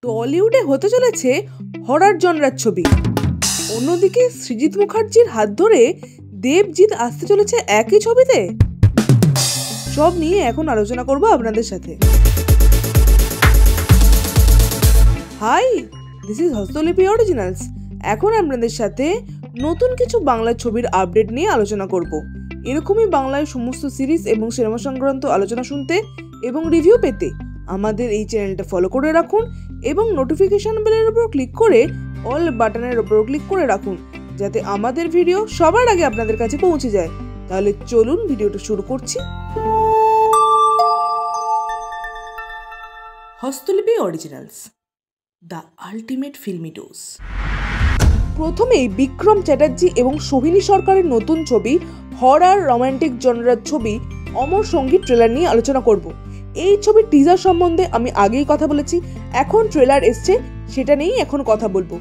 টলিউডে হতে চলেছে হরর জনরার ছবি। অন্যদিকে সৃজিত মুখার্জির হাত ধরে দেবজিৎ আসতে চলেছে একই ছবিতে। সব নিয়ে এখন আলোচনা করব আপনাদের সাথে। Hi, this is Hastolipi originals. এখন আপনাদের সাথে নতুন কিছু বাংলা ছবির আপডেট নিয়ে আলোচনা করব। এরকমই বাংলায় সমস্ত সিরিজ এবং সিনেমা সংক্রান্ত আলোচনা শুনতে এবং রিভিউ পেতে আমাদের এই চ্যানেলটা ফলো করে রাখুন এবং নোটিফিকেশন বেলের উপর ক্লিক করে অল বাটনের উপর ক্লিক করে রাখুন, যাতে আমাদের ভিডিও সবার আগে আপনাদের কাছে পৌঁছে যায়। তাহলে চলুন ভিডিওটা শুরু করছি। Hastolipi originals, the ultimate filmy dose. প্রথমেই বিক্রম চ্যাটার্জি এবং সোহিনী সরকারের নতুন ছবি হরর রোমান্টিক জনরার ছবি অমর সঙ্গীত ট্রেলার নিয়ে আলোচনা করব। এই ছবির টিজার সম্বন্ধে আমি আগেই কথা বলেছি, এখন ট্রেলার এসছে, সেটা নিয়েই এখন কথা বলবো।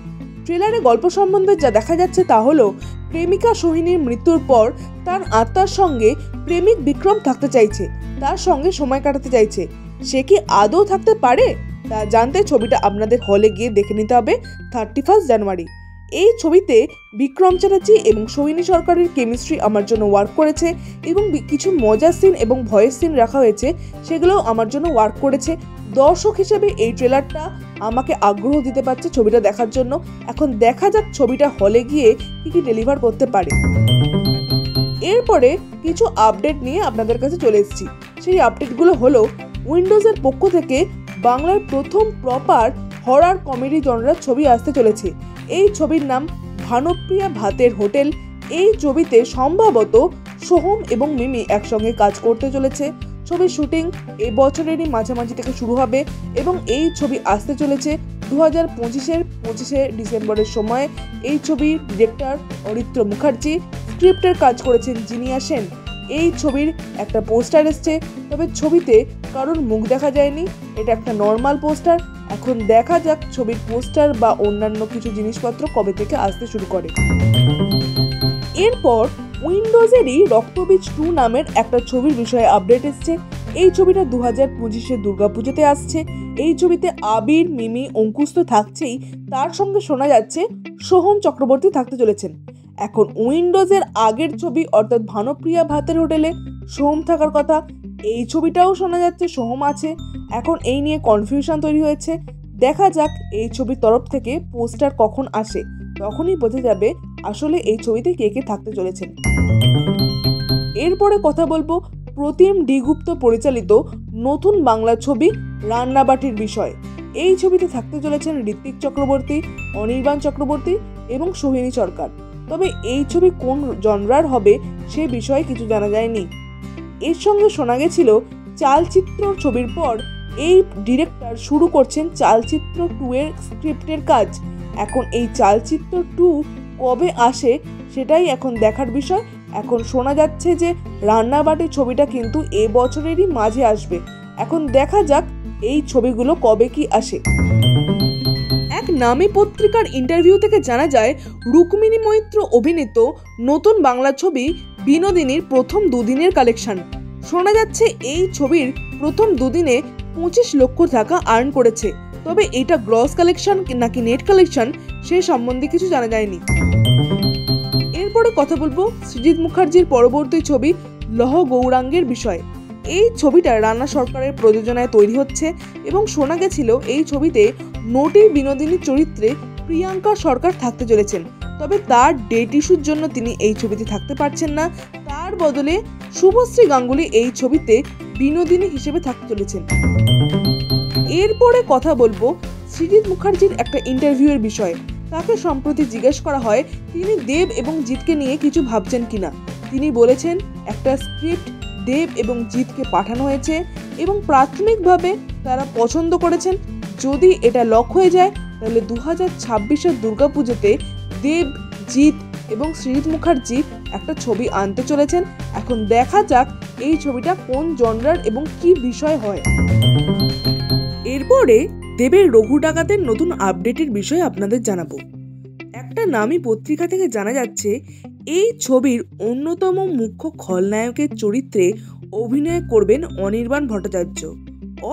ট্রেলারে গল্প সম্বন্ধে যা দেখা যাচ্ছে তা হলো প্রেমিকা সোহিনীর মৃত্যুর পর তার আত্মার সঙ্গে প্রেমিক বিক্রম থাকতে চাইছে, তার সঙ্গে সময় কাটাতে চাইছে। সে কি আদৌ থাকতে পারে তা জানতে ছবিটা আপনাদের হলে গিয়ে দেখে নিতে হবে 31 জানুয়ারি। এই ছবিতে বিক্রম চ্যাটার্জি এবং সোহিনী সরকারের কেমিস্ট্রি আমার জন্য ওয়ার্ক করেছে এবং কিছু মজার সিন এবং ভয়েস সিন রাখা হয়েছে, সেগুলোও আমার জন্য ওয়ার্ক করেছে। দর্শক হিসেবে এই ট্রেলারটা আমাকে আগ্রহ দিতে পারছে ছবিটা দেখার জন্য। এখন দেখা যাক ছবিটা হলে গিয়ে কি ডেলিভার করতে পারে। এরপরে কিছু আপডেট নিয়ে আপনাদের কাছে চলে এসেছি। সেই আপডেটগুলো হলো উইন্ডোজের পক্ষ থেকে বাংলার প্রথম প্রপার হরর কমেডি জনরার ছবি আসতে চলেছে। এই ছবির নাম ভানুপ্রিয়া ভাতের হোটেল। এই ছবিতে সম্ভবত সোহম এবং মিমি একসঙ্গে কাজ করতে চলেছে। ছবির শুটিং এই বছরেরই মাঝামাঝি থেকে শুরু হবে এবং এই ছবি আসতে চলেছে 2025 ডিসেম্বরের সময়। এই ছবির ডিরেক্টর অরিত্র মুখার্জি, স্ক্রিপ্টের কাজ করেছেন জিনিয়া সেন। এই ছবির একটা পোস্টার এসছে, তবে ছবিতে কারোর মুখ দেখা যায়নি, এটা একটা নর্মাল পোস্টার। এখন দেখা যাক ছবির পোস্টার বা অন্যান্য কিছু জিনিসপত্র কবে থেকে আসতে শুরু করে। এরপর উইন্ডোজেরই রক্তবীজ 2 নামের একটা ছবির বিষয়ে আপডেট এসছে। এই ছবিটা 2025 দুর্গাপুজোতে আসছে। এই ছবিতে আবির, মিমি, অঙ্কুশ তো থাকছেই, তার সঙ্গে শোনা যাচ্ছে সোহম চক্রবর্তী থাকতে চলেছেন। এখন উইন্ডোজের আগের ছবি অর্থাৎ ভানুপ্রিয়া ভাতের হোটেলে সোহম থাকার কথা, এই ছবিটাও শোনা যাচ্ছে সোহম আছে। এখন এই নিয়ে কনফিউশন তৈরি হয়েছে। দেখা যাক এই ছবির তরফ থেকে পোস্টার কখন আসে, তখনই বোঝা যাবে আসলে এই ছবিতে কে কে থাকতে চলেছেন। এরপরে কথা বলবো প্রতিম ডি গুপ্ত পরিচালিত নতুন বাংলা ছবি রান্নাবাটির বিষয়। এই ছবিতে থাকতে চলেছেন ঋত্বিক চক্রবর্তী, অনির্বাণ চক্রবর্তী এবং সোহিনী সরকার। তবে এই ছবি কোন জনরার হবে সে বিষয়ে কিছু জানা যায়নি। এর সঙ্গে শোনা গেছিল চালচিত্র ছবির পর এই ডিরেক্টর শুরু করছেন চালচিত্র 2 এর স্ক্রিপ্টের কাজ। এখন এই চালচিত্র 2 কবে আসে সেটাই এখন দেখার বিষয়। এখন শোনা যাচ্ছে যে রান্নাবাটি ছবিটা কিন্তু এ বছরেরই মাঝে আসবে। এখন দেখা যাক এই ছবিগুলো কবে কি আসে। এক নামী পত্রিকার ইন্টারভিউ থেকে জানা যায় রুক্মিণী মৈত্র অভিনীত নতুন বাংলা ছবি বিনোদিনীর প্রথম দুদিনের কালেকশন। শোনা যাচ্ছে এই ছবির প্রথম দুদিনে 25 লক্ষ টাকা আর্ন করেছে, তবে এটা গ্রস কালেকশন নাকি নেট কালেকশন সে সম্বন্ধে কিছু জানা যায়নি। এরপরে কথা বলবো সৃজিত মুখার্জির পরবর্তী ছবি লহ গৌরাঙ্গের বিষয়ে। এই ছবিটা রানা সরকারের প্রযোজনায় তৈরি হচ্ছে এবং শোনা গেছিল এই ছবিতে নটি বিনোদিনী চরিত্রে প্রিয়াঙ্কা সরকার থাকতে চলেছেন। তবে তার ডেট ইস্যুর জন্য তিনি এই ছবিতে থাকতে পারছেন না, তার বদলে শুভশ্রী গাঙ্গুলি এই ছবিতে বিনোদিনী হিসেবে থাকতে চলেছেন। এরপরে কথা বলবো সৃজিত মুখার্জির একটা ইন্টারভিউয়ের বিষয়ে। তাকে সম্প্রতি জিজ্ঞেস করা হয় তিনি দেব এবং জিৎকে নিয়ে কিছু ভাবছেন কিনা। তিনি বলেছেন একটা স্ক্রিপ্ট দেব এবং জিৎকে পাঠানো হয়েছে এবং প্রাথমিকভাবে তারা পছন্দ করেছেন। যদি এটা লক হয়ে যায় তাহলে 2026 দুর্গাপুজোতে দেব, জিৎ এবং সৃজিত মুখার্জি একটা ছবি আনতে চলেছেন। এখন দেখা যাক এই ছবিটা কোন জনরার এবং কি বিষয় হয়। এরপরে দেবের রঘু ডাকাতের নতুন আপডেটের বিষয়ে আপনাদের জানাবো। একটা নামী পত্রিকা থেকে জানা যাচ্ছে এই ছবির অন্যতম মুখ্য খলনায়কের চরিত্রে অভিনয় করবেন অনির্বাণ ভট্টাচার্য।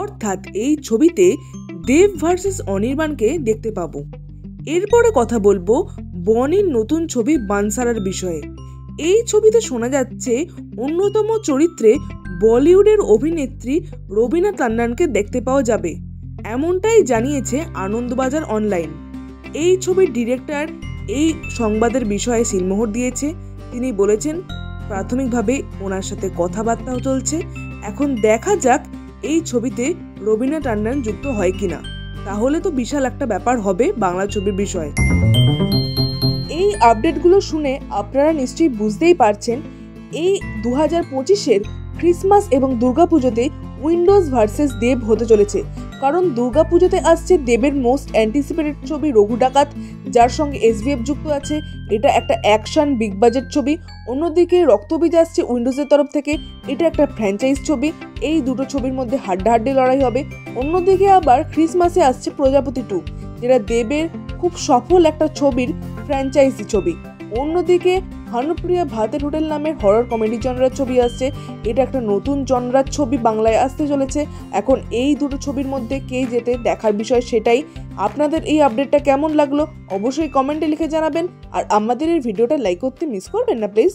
অর্থাৎ এই ছবিতে দেব ভার্সেস অনির্বাণকে দেখতে পাবো। এরপরে কথা বলবো বনির নতুন ছবি বানসারার বিষয়ে। এই ছবিতে শোনা যাচ্ছে অন্যতম চরিত্রে বলিউডের অভিনেত্রী রবিনা ট্যান্ডনকে দেখতে পাওয়া যাবে, এমনটাই জানিয়েছে আনন্দবাজার অনলাইন। এই ছবির ডিরেক্টর এই সংবাদের বিষয়ে সিলমোহর দিয়েছে। তিনি বলেছেন প্রাথমিকভাবে ওনার সাথে কথাবার্তা চলছে, এখন দেখা যাক এই ছবিতে রবিনা ট্যান্ডন যুক্ত হয় কিনা, তাহলে তো বিশাল একটা ব্যাপার হবে বাংলা ছবির বিষয়ে। এই আপডেটগুলো শুনে আপনারা নিশ্চয়ই বুঝতেই পারছেন এই 2025-এর ক্রিসমাস এবং দুর্গাপুজোতে উইন্ডোজ ভার্সেস দেব হতে চলেছে। কারণ দুর্গাপুজোতে আসছে দেবের মোস্ট অ্যান্টিসিপেটেড ছবি রঘু ডাকাত, যার সঙ্গে SBF যুক্ত আছে। এটা একটা অ্যাকশন বিগ বাজেট ছবি। অন্যদিকে রক্তবীজ আসছে উইন্ডোজের তরফ থেকে, এটা একটা ফ্র্যাঞ্চাইজ ছবি। এই দুটো ছবির মধ্যে হাড্ডাহাড্ডি লড়াই হবে। অন্যদিকে আবার ক্রিসমাসে আসছে প্রজাপতি 2, যেটা দেবের খুব সফল একটা ছবির ফ্র্যাঞ্চাইজি ছবি। অন্যদিকে ভানুপ্রিয়া ভাতের হোটেল নামের হরর কমেডি জনরার ছবি আসছে। এটা একটা নতুন জনরার ছবি বাংলায় আসতে চলেছে। এখন এই দুটো ছবির মধ্যে কে জেতে দেখার বিষয় সেটাই। আপনাদের এই আপডেটটা কেমন লাগলো অবশ্যই কমেন্টে লিখে জানাবেন, আর আমাদের এই ভিডিওটা লাইক করতে মিস করবেন না প্লিজ।